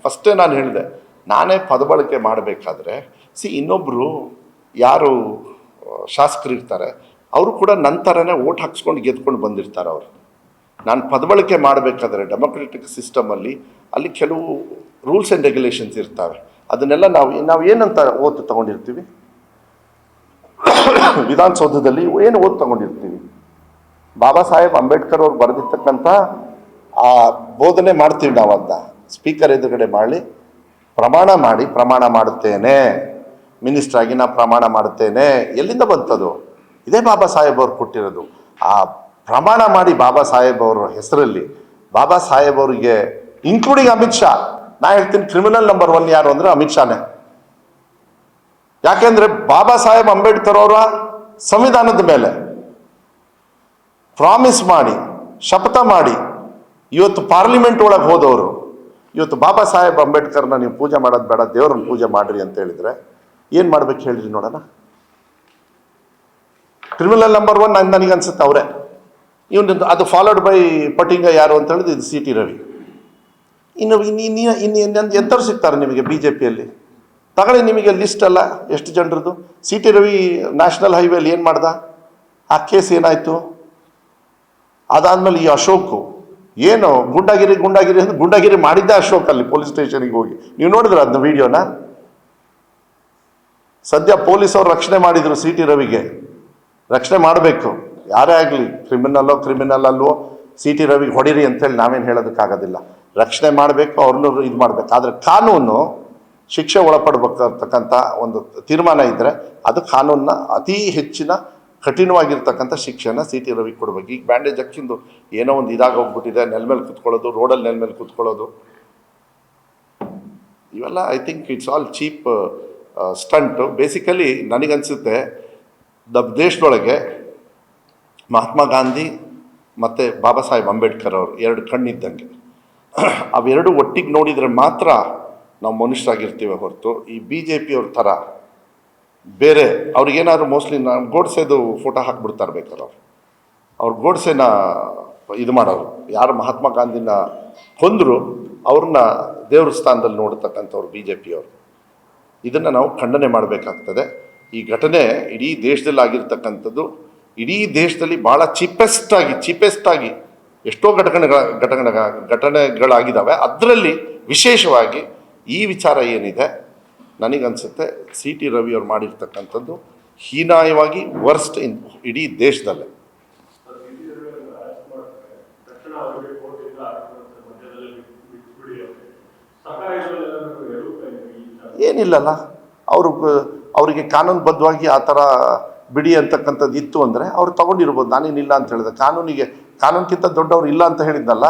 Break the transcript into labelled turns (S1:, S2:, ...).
S1: ಫಸ್ಟೇ ನಾನು ಹೇಳಿದೆ, ನಾನೇ ಪದಬಳಕೆ ಮಾಡಬೇಕಾದ್ರೆ ಇನ್ನೊಬ್ಬರು ಯಾರು ಶಾಸಕರು ಇರ್ತಾರೆ ಅವರು ಕೂಡ ನಂತರನೇ ಓಟ್ ಹಾಕ್ಸ್ಕೊಂಡು ಗೆದ್ಕೊಂಡು ಬಂದಿರ್ತಾರೆ ಅವರು. ನಾನು ಪದಬಳಕೆ ಮಾಡಬೇಕಾದ್ರೆ ಡೆಮೊಕ್ರೆಟಿಕ್ ಸಿಸ್ಟಮಲ್ಲಿ ಅಲ್ಲಿ ಕೆಲವು ರೂಲ್ಸ್ ಆ್ಯಂಡ್ ರೆಗ್ಯುಲೇಷನ್ಸ್ ಇರ್ತವೆ. ಅದನ್ನೆಲ್ಲ ನಾವು ಏನಂತ ಓದ್ ತಗೊಂಡಿರ್ತೀವಿ, ವಿಧಾನಸೌಧದಲ್ಲಿ ಏನು ಓದ್ ತಗೊಂಡಿರ್ತೀವಿ, ಬಾಬಾ ಸಾಹೇಬ್ ಅಂಬೇಡ್ಕರ್ ಅವ್ರು ಬರೆದಿರ್ತಕ್ಕಂಥ ಆ ಬೋಧನೆ ಮಾಡ್ತೀವಿ ನಾವು. ಅಂತ ಸ್ಪೀಕರ್ ಎದುರುಗಡೆ ಪ್ರಮಾಣ ಮಾಡುತ್ತೇನೆ, ಮಿನಿಸ್ಟರ್ ಆಗಿ ನಾ ಪ್ರಮಾಣ ಮಾಡುತ್ತೇನೆ. ಎಲ್ಲಿಂದ ಬಂತದು? ಇದೇ ಬಾಬಾ ಸಾಹೇಬ್ ಅವ್ರು ಕೊಟ್ಟಿರೋದು. ಆ ಪ್ರಮಾಣ ಮಾಡಿ ಬಾಬಾ ಸಾಹೇಬ್ ಅವರ ಹೆಸರಲ್ಲಿ, ಬಾಬಾ ಸಾಹೇಬ್ ಅವರಿಗೆ ಇನ್ಕ್ಲೂಡಿಂಗ್ ಅಮಿತ್ ಶಾ, ನಾ ಹೇಳ್ತೀನಿ ಕ್ರಿಮಿನಲ್ ನಂಬರ್ 1 ಯಾರು ಅಂದ್ರೆ ಅಮಿತ್ ಶಾನೇ. ಯಾಕೆಂದ್ರೆ ಬಾಬಾ ಸಾಹೇಬ್ ಅಂಬೇಡ್ಕರ್ ಅವರ ಸಂವಿಧಾನದ ಮೇಲೆ ಪ್ರಾಮಿಸ್ ಮಾಡಿ, ಶಪಥ ಮಾಡಿ ಇವತ್ತು ಪಾರ್ಲಿಮೆಂಟ್ ಒಳಗೆ ಹೋದವರು ಇವತ್ತು ಬಾಬಾ ಸಾಹೇಬ್ ಅಂಬೇಡ್ಕರ್ನ ನೀವು ಪೂಜೆ ಮಾಡೋದು ಬೇಡ, ದೇವ್ರನ್ನ ಪೂಜೆ ಮಾಡ್ರಿ ಅಂತ ಹೇಳಿದ್ರೆ ಏನು ಮಾಡ್ಬೇಕು ಹೇಳ್ರಿ ನೋಡೋಣ. ಕ್ರಿಮಿನಲ್ ನಂಬರ್ 1 ನನಗೆ ಅನ್ಸುತ್ತೆ ಅವರೇ. ಇವನು ಅದು ಫಾಲೋಡ್ ಬೈ ಪಟ್ಟಿಂಗ ಯಾರು ಅಂತ ಹೇಳಿದ್ರೆ ಇದು ಸಿ ಟಿ ರವಿ. ಇನ್ನು ಎಂಥವ್ರು ಸಿಗ್ತಾರೆ ನಿಮಗೆ ಬಿ ಜೆ ಪಿಯಲ್ಲಿ? ತಗೊಳ್ಳಿ, ನಿಮಗೆ ಲಿಸ್ಟ್ ಅಲ್ಲ ಎಷ್ಟು ಜನರದ್ದು. ಸಿ ಟಿ ರವಿ ನ್ಯಾಷನಲ್ ಹೈವೇಲಿ ಏನು ಮಾಡ್ದ? ಆ ಕೇಸ್ ಏನಾಯಿತು? ಅದಾದ್ಮೇಲೆ ಈ ಅಶೋಕು ಏನು ಗುಂಡಾಗಿರಿ ಮಾಡಿದ್ದೆ ಅಶೋಕ್ ಅಲ್ಲಿ ಪೊಲೀಸ್ ಸ್ಟೇಷನ್ಗೆ ಹೋಗಿ. ನೀವು ನೋಡಿದ್ರೆ ಅದನ್ನ ವಿಡಿಯೋನ. ಸದ್ಯ ಪೊಲೀಸ್ ಅವ್ರು ರಕ್ಷಣೆ ಮಾಡಿದ್ರು ಸಿ ಟಿ ರವಿಗೆ. ರಕ್ಷಣೆ ಮಾಡಬೇಕು, ಯಾರೇ ಆಗಲಿ, ಕ್ರಿಮಿನಲ್ ಅಲ್ವೋ ಸಿ ಟಿ ರವಿಗೆ ಹೊಡಿರಿ ಅಂತೇಳಿ ನಾವೇನು ಹೇಳೋದಕ್ಕಾಗೋದಿಲ್ಲ. ರಕ್ಷಣೆ ಮಾಡಬೇಕು, ಅವ್ರನ್ನೂ ಇದು ಮಾಡಬೇಕು. ಆದರೆ ಕಾನೂನು ಶಿಕ್ಷೆ ಒಳಪಡಬೇಕಂತಕ್ಕಂಥ ಒಂದು ತೀರ್ಮಾನ ಇದ್ದರೆ ಅದು ಕಾನೂನನ್ನ ಅತಿ ಹೆಚ್ಚಿನ ಕಠಿಣವಾಗಿರ್ತಕ್ಕಂಥ ಶಿಕ್ಷೆನ ಸಿ ಟಿ ರವಿಗೆ ಕೊಡಬೇಕು. ಈಗ ಬ್ಯಾಂಡೇಜ್ ಹಾಕಿಂದು ಏನೋ ಒಂದು ಹೋಗ್ಬಿಟ್ಟಿದೆ, ನೆಲ ಮೇಲೆ ಕೂತ್ಕೊಳ್ಳೋದು, ರೋಡಲ್ಲಿ ನೆಲ ಮೇಲೆ ಕೂತ್ಕೊಳ್ಳೋದು, ಇವೆಲ್ಲ I think it's all cheap stunt. Basically ನನಗನ್ಸುತ್ತೆ ದೇಶದೊಳಗೆ ಮಹಾತ್ಮ ಗಾಂಧಿ ಮತ್ತು ಬಾಬಾ ಸಾಹೇಬ್ ಅಂಬೇಡ್ಕರ್ ಅವರು 2 ಕಣ್ಣಿದ್ದಂಗೆ. ಅವೆರಡು ಒಟ್ಟಿಗೆ ನೋಡಿದರೆ ಮಾತ್ರ ನಾವು ಮನುಷ್ಯರಾಗಿರ್ತೀವಿ ಹೊರತು ಈ ಬಿ ಜೆ ಪಿಯವ್ರ ಥರ ಬೇರೆ ಅವ್ರಿಗೇನಾದ್ರು ಮೋಸ್ಟ್ಲಿ ಗೋಡ್ಸೆದು ಫೋಟೋ ಹಾಕ್ಬಿಡ್ತಾರೆ ಬೇಕಾದ್ರೆ ಅವ್ರು ಗೋಡ್ಸೆನ ಇದು ಮಾಡೋರು. ಯಾರು ಮಹಾತ್ಮ ಗಾಂಧಿನ ಕೊಂದರು ಅವ್ರನ್ನ ದೇವ್ರ ಸ್ಥಾನದಲ್ಲಿ ನೋಡ್ತಕ್ಕಂಥವ್ರು ಬಿ ಜೆ ಪಿಯವರು. ಇದನ್ನು ನಾವು ಖಂಡನೆ ಮಾಡಬೇಕಾಗ್ತದೆ. ಈ ಘಟನೆ ಇಡೀ ದೇಶದಲ್ಲಿ ಆಗಿರ್ತಕ್ಕಂಥದ್ದು, ಇಡೀ ದೇಶದಲ್ಲಿ ಭಾಳ ಚೀಪೆಸ್ಟ್ ಆಗಿ ಎಷ್ಟೋ ಘಟನೆಗಳಾಗಿದ್ದಾವೆ. ಅದರಲ್ಲಿ ವಿಶೇಷವಾಗಿ ಈ ವಿಚಾರ ಏನಿದೆ, ನನಗನ್ಸುತ್ತೆ ಸಿ ಟಿ ರವಿ ಅವ್ರು ಮಾಡಿರ್ತಕ್ಕಂಥದ್ದು ಹೀನಾಯವಾಗಿ ವರ್ಸ್ಟ್ ಇಡೀ ದೇಶದಲ್ಲೇ. ಏನಿಲ್ಲಲ್ಲ, ಅವರಿಗೆ ಕಾನೂನುಬದ್ಧವಾಗಿ ಆ ಥರ ಬಿಡಿ ಅಂತಕ್ಕಂಥದ್ದು ಇತ್ತು ಅಂದರೆ ಅವ್ರು ತಗೊಂಡಿರ್ಬೋದು. ನಾನೇನಿಲ್ಲ ಅಂತ ಹೇಳಿದೆ. ಕಾನೂನಿಗಿಂತ ದೊಡ್ಡವ್ರು ಇಲ್ಲ ಅಂತ ಹೇಳಿದ್ನಲ್ಲ.